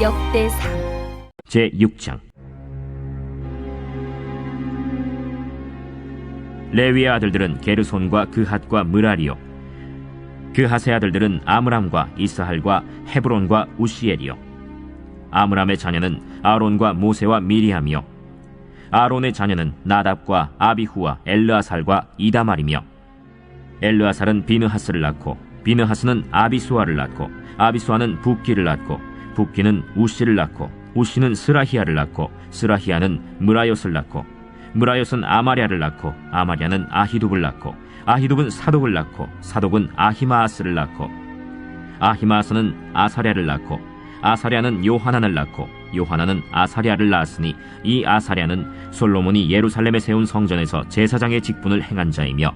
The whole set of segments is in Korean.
역대상 제6장. 레위의 아들들은 게르손과 그핫과 므라리요, 그핫의 아들들은 아므람과 이스할과 헤브론과 우시엘이요. 아므람의 자녀는 아론과 모세와 미리암이요, 아론의 자녀는 나답과 아비후와 엘르아살과 이다말이며, 엘르아살은 비느하스를 낳고 비느하스는 아비수아를 낳고 아비수아는 붓기를 낳고 붓기는 우시를 낳고 우시는 스라히아를 낳고 스라히아는 므라옅을 낳고 므라옅은 아마랴를 낳고 아마랴는 아히둡을 낳고 아히둡은 사독을 낳고 사독은 아히마아스를 낳고 아히마아스는 아사랴를 낳고 아사랴는 요하난을 낳고 요하난은 아사랴를 낳았으니 이 아사랴는 솔로몬이 예루살렘에 세운 성전에서 제사장의 직분을 행한 자이며,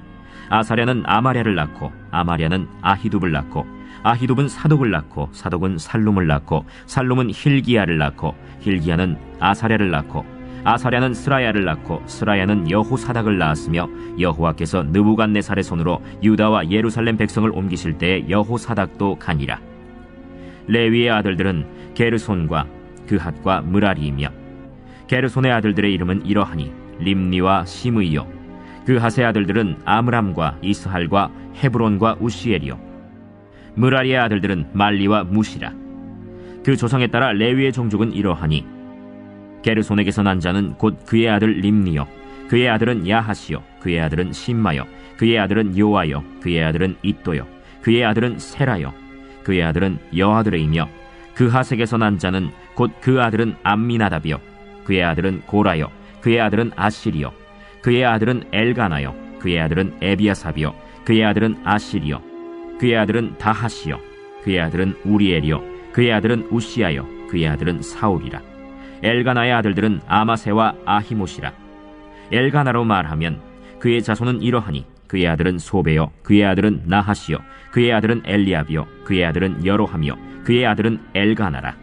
아사랴는 아마랴를 낳고 아마랴는 아히둡을 낳고 아히둡은 사독을 낳고 사독은 살룸을 낳고 살룸은 힐기야를 낳고 힐기야는 아사랴를 낳고 아사랴는 스라야를 낳고 스라야는 여호사닥을 낳았으며, 여호와께서 느부갓네살의 손으로 유다와 예루살렘 백성을 옮기실 때에 여호사닥도 가니라. 레위의 아들들은 게르손과 그핫과 므라리이며, 게르손의 아들들의 이름은 이러하니 림니와 시므이요, 그핫의 아들들은 아므람과 이스할과 헤브론과 우시엘이요, 므라리의 아들들은 말리와 무시라. 그 조상에 따라 레위의 종족은 이러하니 게르손에게서 난 자는 곧 그의 아들 림니요, 그의 아들은 야하시요, 그의 아들은 심마요, 그의 아들은 요아요, 그의 아들은 잇도요, 그의 아들은 세라요, 그의 아들은 여아들이며, 그핫에게서 난 자는 곧 그 아들은 암미나답이요, 그의 아들은 고라요, 그의 아들은 아시리요, 그의 아들은 엘가나요, 그의 아들은 에비아삽이요, 그의 아들은 아시리요, 그의 아들은 다하시요, 그의 아들은 우리엘이요, 그의 아들은 우시아요, 그의 아들은 사울이라. 엘가나의 아들들은 아마세와 아히못이라. 엘가나로 말하면 그의 자손은 이러하니 그의 아들은 소베요, 그의 아들은 나하시요, 그의 아들은 엘리압이요, 그의 아들은 여로함이요, 그의 아들은 엘가나라.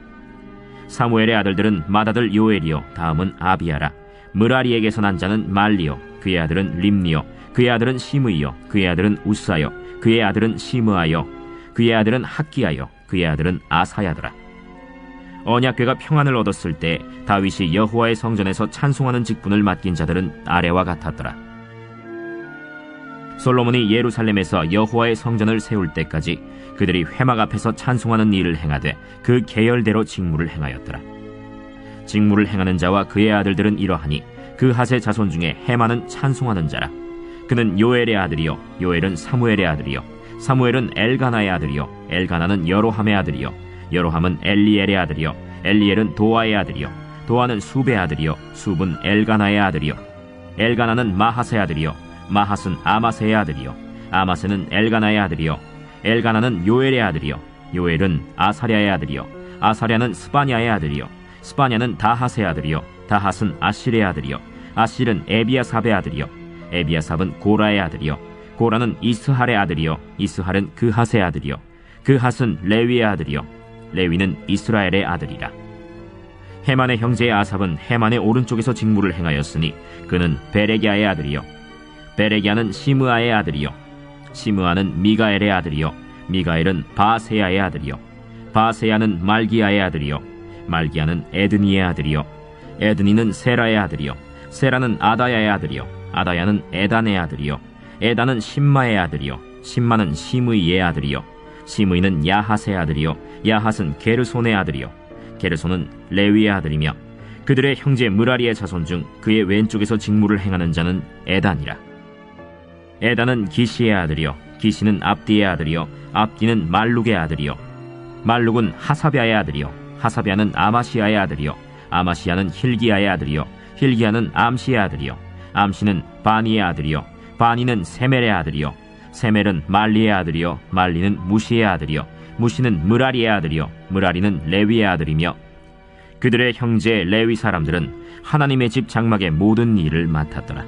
사무엘의 아들들은 맏아들 요엘이요, 다음은 아비야라. 므라리에게서 난 자는 말리요, 그의 아들은 림니요, 그의 아들은 시므이요, 그의 아들은 우사요, 그의 아들은 시므아요, 그의 아들은 학기야요, 그의 아들은 아사야더라. 언약궤가 평안을 얻었을 때 다윗이 여호와의 성전에서 찬송하는 직분을 맡긴 자들은 아래와 같았더라. 솔로몬이 예루살렘에서 여호와의 성전을 세울 때까지 그들이 회막 앞에서 찬송하는 일을 행하되 그 계열대로 직무를 행하였더라. 직무를 행하는 자와 그의 아들들은 이러하니 그핫의 자손 중에 헤만은 찬송하는 자라. 그는 요엘의 아들이요, 요엘은 사무엘의 아들이요, 사무엘은 엘가나의 아들이요, 엘가나는 여로함의 아들이요, 여로함은 엘리엘의 아들이요, 엘리엘은 도아의 아들이요, 도아는 숲의 아들이요, 숲은 엘가나의 아들이요, 엘가나는 마하스의 아들이요, 마하스는 아마세의 아들이요, 아마세는 엘가나의 아들이요, 엘가나는 요엘의 아들이요, 요엘은 아사랴의 아들이요, 아사랴는 스바냐의 아들이요, 스바냐는 다핫의 아들이요, 다핫은 아실의 아들이요, 아실은 에비아삽의 아들이요, 에비아삽은 고라의 아들이요, 고라는 이스할의 아들이요, 이스할은 그핫의 아들이요, 그핫은 레위의 아들이요, 레위는 이스라엘의 아들이라. 헤만의 형제 아삽은 헤만의 오른쪽에서 직무를 행하였으니 그는 베레기야의 아들이요, 베레기야는 시므아의 아들이요, 시므아는 미가엘의 아들이요, 미가엘은 바세야의 아들이요, 바세야는 말기야의 아들이요, 말기야는 에드니의 아들이요, 에드니는 세라의 아들이요, 세라는 아다야의 아들이요, 아다야는 에단의 아들이요, 에단은 심마의 아들이요, 심마는 시므이의 아들이요, 시므이는 야핫의 아들이요, 야핫은 게르손의 아들이요, 게르손은 레위의 아들이며, 그들의 형제 므라리의 자손 중 그의 왼쪽에서 직무를 행하는 자는 에단이라. 에단은 기시의 아들이요, 기시는 압디의 아들이요, 압디는 말룩의 아들이요, 말룩은 하사비아의 아들이요, 하사비아는 아마시아의 아들이요, 아마시아는 힐기야의 아들이요, 힐기야는 암시의 아들이요, 암시는 바니의 아들이요, 바니는 세멜의 아들이요, 세멜은 말리의 아들이요, 말리는 무시의 아들이요, 무시는 므라리의 아들이요, 므라리는 레위의 아들이며, 그들의 형제 레위 사람들은 하나님의 집 장막의 모든 일을 맡았더라.